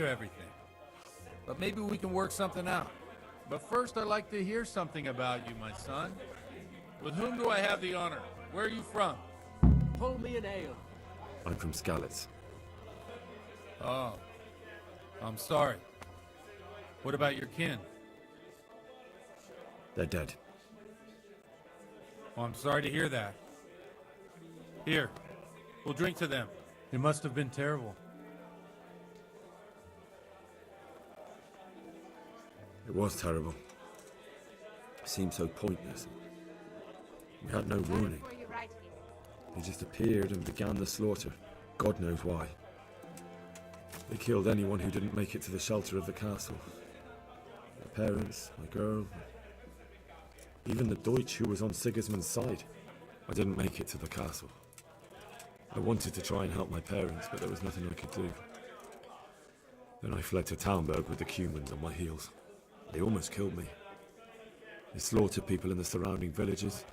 everything. But maybe we can work something out. But first, I'd like to hear something about you, my son. With whom do I have the honor? Where are you from? Pull me an ale. I'm from Skalitz. Oh, I'm sorry. What about your kin? They're dead. Well, I'm sorry to hear that. Here, we'll drink to them. It must have been terrible. It was terrible. It seemed so pointless. We had no warning. They just appeared and began the slaughter. God knows why. They killed anyone who didn't make it to the shelter of the castle. My parents, my girl, even the Deutsch who was on Sigismund's side. I didn't make it to the castle. I wanted to try and help my parents, but there was nothing I could do. Then I fled to Talmberg with the Cumans on my heels. They almost killed me. They slaughtered people in the surrounding villages.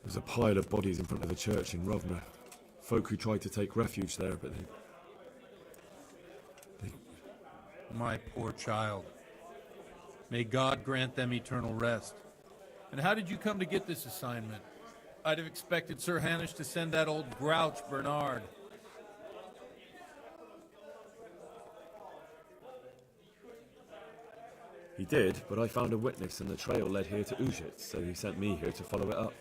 There was a pile of bodies in front of the church in Rovna. Folk who tried to take refuge there, but they... My poor child. May God grant them eternal rest. And how did you come to get this assignment? I'd have expected Sir Hanish to send that old grouch, Bernard. He did, but I found a witness and the trail led here to Ujit, so he sent me here to follow it up.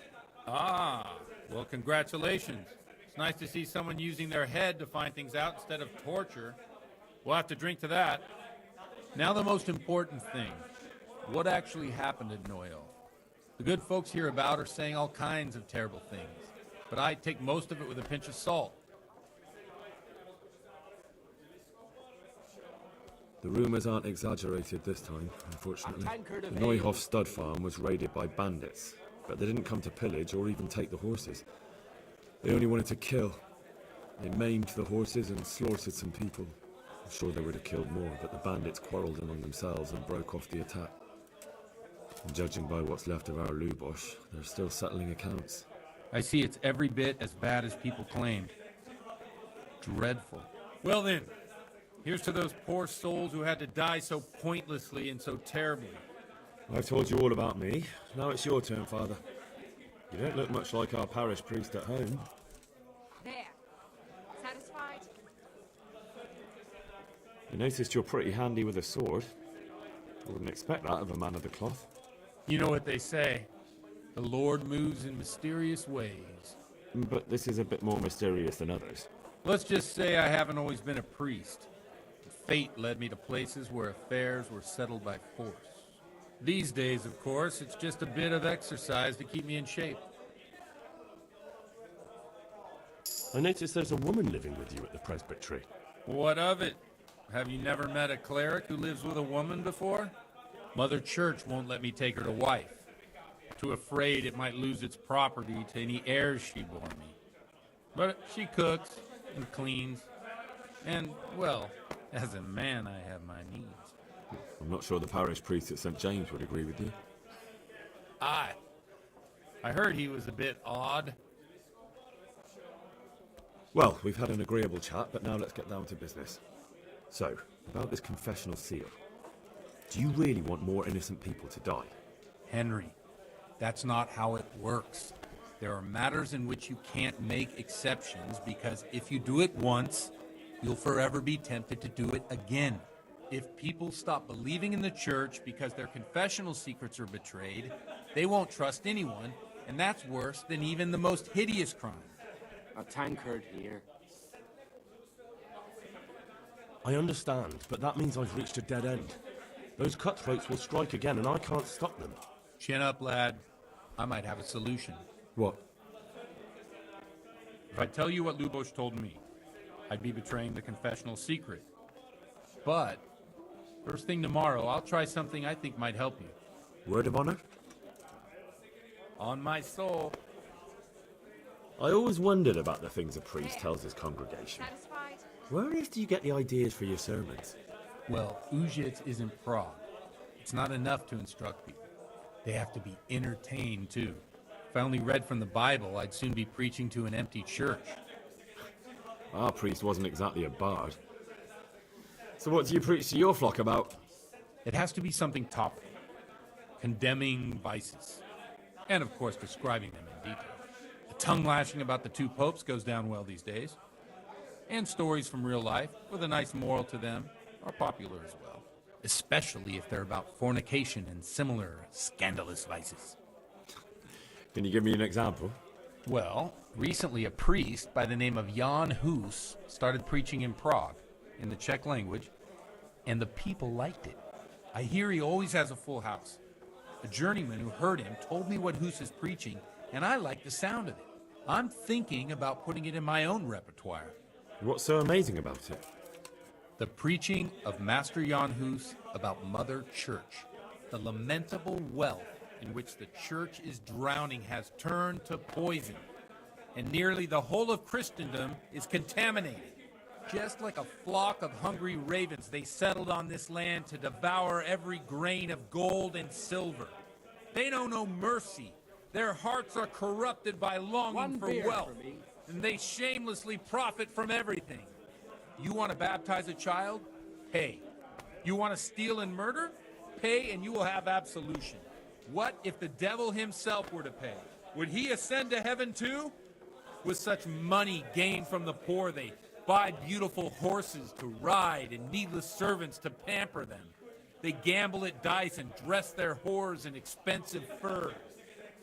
Ah, well, congratulations. It's nice to see someone using their head to find things out instead of torture. We'll have to drink to that. Now the most important thing. What actually happened at Noyo? The good folks hereabout are saying all kinds of terrible things, but I take most of it with a pinch of salt. The rumours aren't exaggerated this time, unfortunately. The Neuhof stud farm was raided by bandits, but they didn't come to pillage or even take the horses. They only wanted to kill. They maimed the horses and slaughtered some people. I'm sure they would have killed more, but the bandits quarrelled among themselves and broke off the attack. And judging by what's left of our Lubosh, they're still settling accounts. I see it's every bit as bad as people claimed. Dreadful. Well then, here's to those poor souls who had to die so pointlessly and so terribly. I've told you all about me. Now it's your turn, Father. You don't look much like our parish priest at home. There. Satisfied? I noticed you're pretty handy with a sword. I wouldn't expect that of a man of the cloth. You know what they say. The Lord moves in mysterious ways. But this is a bit more mysterious than others. Let's just say I haven't always been a priest. Fate led me to places where affairs were settled by force. These days, of course, it's just a bit of exercise to keep me in shape. I notice there's a woman living with you at the presbytery. What of it? Have you never met a cleric who lives with a woman before? Mother Church won't let me take her to wife. Too afraid it might lose its property to any heirs she bore me. But she cooks and cleans. And, well, as a man, I have my needs. I'm not sure the parish priest at St. James would agree with you. I heard he was a bit odd. Well, we've had an agreeable chat, but now let's get down to business. So, about this confessional seal. Do you really want more innocent people to die? Henry, that's not how it works. There are matters in which you can't make exceptions because if you do it once, you'll forever be tempted to do it again. If people stop believing in the church because their confessional secrets are betrayed, they won't trust anyone, and that's worse than even the most hideous crime. A tankard here. I understand, but that means I've reached a dead end. Those cutthroats will strike again, and I can't stop them. Chin up, lad. I might have a solution. What? If I tell you what Lubosh told me, I'd be betraying the confessional secret. But, first thing tomorrow, I'll try something I think might help you. Word of honor? On my soul. I always wondered about the things a priest tells his congregation. Satisfied? Where on earth do you get the ideas for your sermons? Well, Ujits isn't Prague. It's not enough to instruct people. They have to be entertained, too. If I only read from the Bible, I'd soon be preaching to an empty church. Our priest wasn't exactly a bard. So what do you preach to your flock about? It has to be something topical, condemning vices, and of course describing them in detail. The tongue lashing about the two popes goes down well these days, and stories from real life with a nice moral to them are popular as well, especially if they're about fornication and similar scandalous vices. Can you give me an example? Well, recently a priest by the name of Jan Hus started preaching in Prague in the Czech language, and the people liked it. I hear he always has a full house. A journeyman who heard him told me what Hus is preaching, and I like the sound of it. I'm thinking about putting it in my own repertoire. What's so amazing about it? The preaching of Master Jan Hus about Mother Church. The lamentable wealth in which the church is drowning has turned to poison, and nearly the whole of Christendom is contaminated. Just like a flock of hungry ravens, they settled on this land to devour every grain of gold and silver. They know no mercy. Their hearts are corrupted by longing for wealth, and they shamelessly profit from everything. You want to baptize a child? Pay. You want to steal and murder? Pay and you will have absolution. What if the devil himself were to pay? Would he ascend to heaven too? With such money gained from the poor, they buy beautiful horses to ride and needless servants to pamper them. They gamble at dice and dress their whores in expensive furs,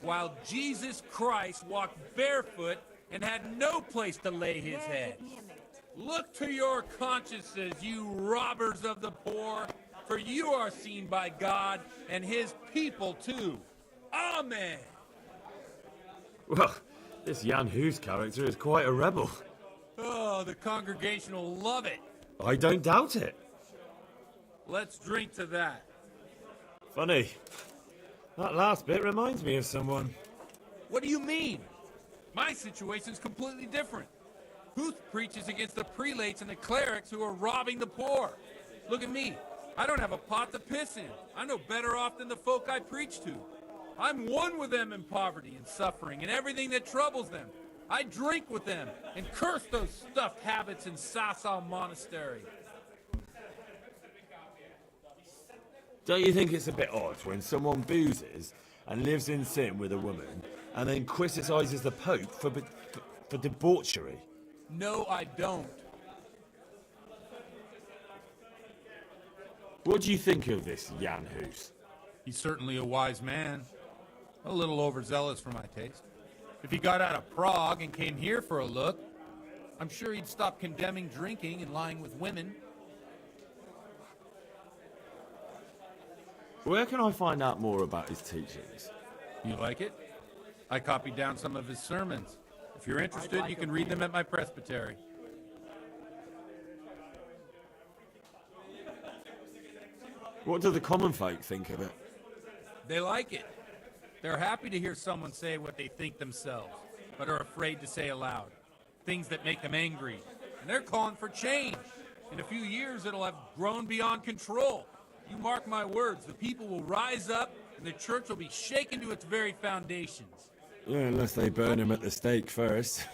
while Jesus Christ walked barefoot and had no place to lay his head. Look to your consciences, you robbers of the poor, for you are seen by God and his people too. Amen. Well, this Jan Hus character is quite a rebel. Oh, the congregation will love it. I don't doubt it. Let's drink to that. Funny. That last bit reminds me of someone. What do you mean? My situation's completely different. Huth preaches against the prelates and the clerics who are robbing the poor. Look at me. I don't have a pot to piss in. I'm no better off than the folk I preach to. I'm one with them in poverty and suffering and everything that troubles them. I drink with them and curse those stuffed habits in Sasau Monastery. Don't you think it's a bit odd when someone boozes and lives in sin with a woman and then criticizes the Pope for debauchery? No, I don't. What do you think of this Jan Hus? He's certainly a wise man. A little overzealous for my taste. If he got out of Prague and came here for a look, I'm sure he'd stop condemning drinking and lying with women. Where can I find out more about his teachings? You like it? I copied down some of his sermons. If you're interested, you can read them at my presbytery. What do the common folk think of it? They like it. They're happy to hear someone say what they think themselves, but are afraid to say aloud. Things that make them angry. And they're calling for change. In a few years, it'll have grown beyond control. You mark my words, the people will rise up, and the church will be shaken to its very foundations. Yeah, unless they burn him at the stake first.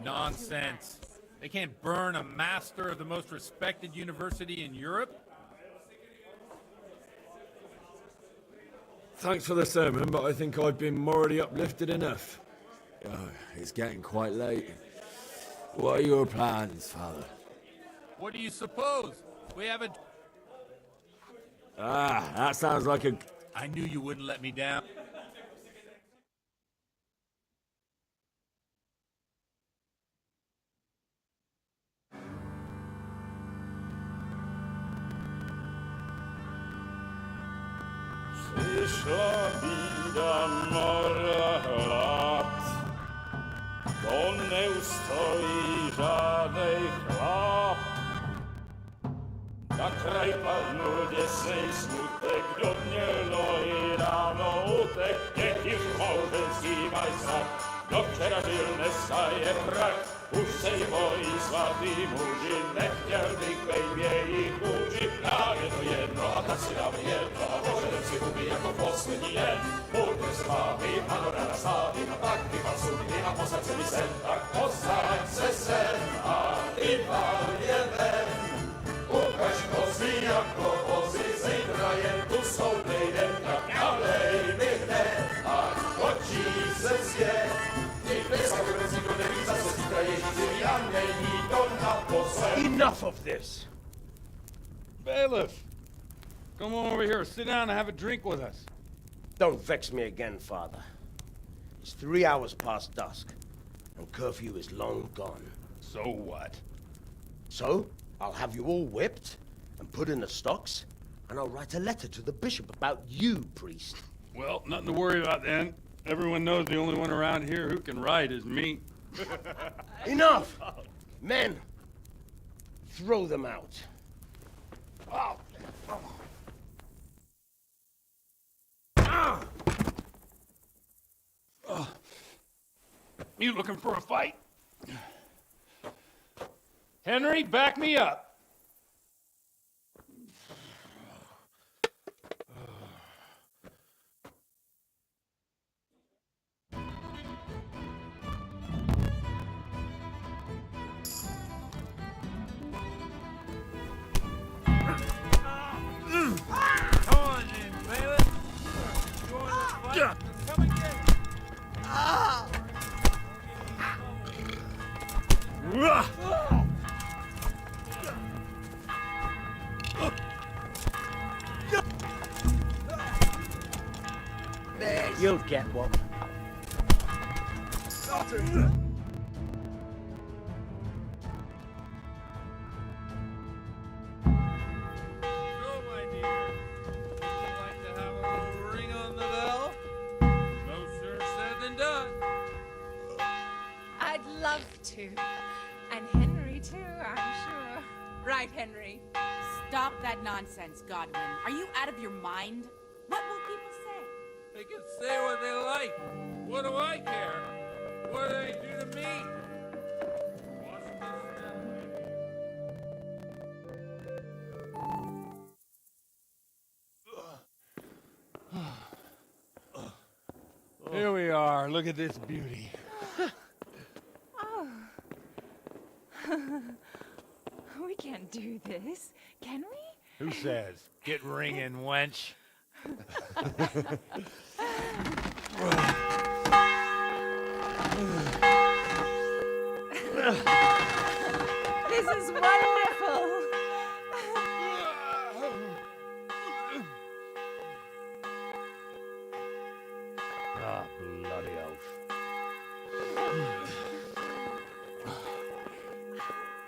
Nonsense. They can't burn a master of the most respected university in Europe. Thanks for the sermon, but I think I've been morally uplifted enough. Oh, it's getting quite late. What are your plans, Father? What do you suppose? We have a... Ah, that sounds like a... I knew you wouldn't let me down. Przyszła bida mora lat, to nie ustoi żadnej chlap. Na kraj padł wiesnej smutek, do dnielo i rano utek, niech już małżeński majstak, do wczera żylne staje brak. Už sejmoj svatý muži, nechtěl bych bejmě jich muži, právě to jedno a tak si dáme jedno a požadem si hubí jako poslední den. Půjde se vámi, ano rada slávy, a tak vypal sudy a posaď se mi sem, tak posaď se sem a vypal je ven. Ukaž brzmi jako wozy, zejdraje tu sołtejden, jak dalej mychne, a chodzi ze zje. Enough of this! Bailiff! Come on over here, sit down and have a drink with us. Don't vex me again, Father. It's 3 hours past dusk, and curfew is long gone. So what? So, I'll have you all whipped, and put in the stocks, and I'll write a letter to the bishop about you, priest. Well, nothing to worry about then. Everyone knows the only one around here who can write is me. Enough! Men, throw them out. Oh. You looking for a fight? Henry, back me up. You'll get one. I'd love to. And Henry, too, I'm sure. Right, Henry? Stop that nonsense, Godwin. Are you out of your mind? What will people say? They can say what they like. What do I care? What do they do to me? Here we are. Look at this beauty. Oh. We can't do this, can we? Who says? Get ringing, wench. This is wonderful. Ah, bloody oath.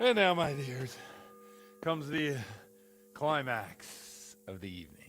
And now, my dears, comes the climax of the evening.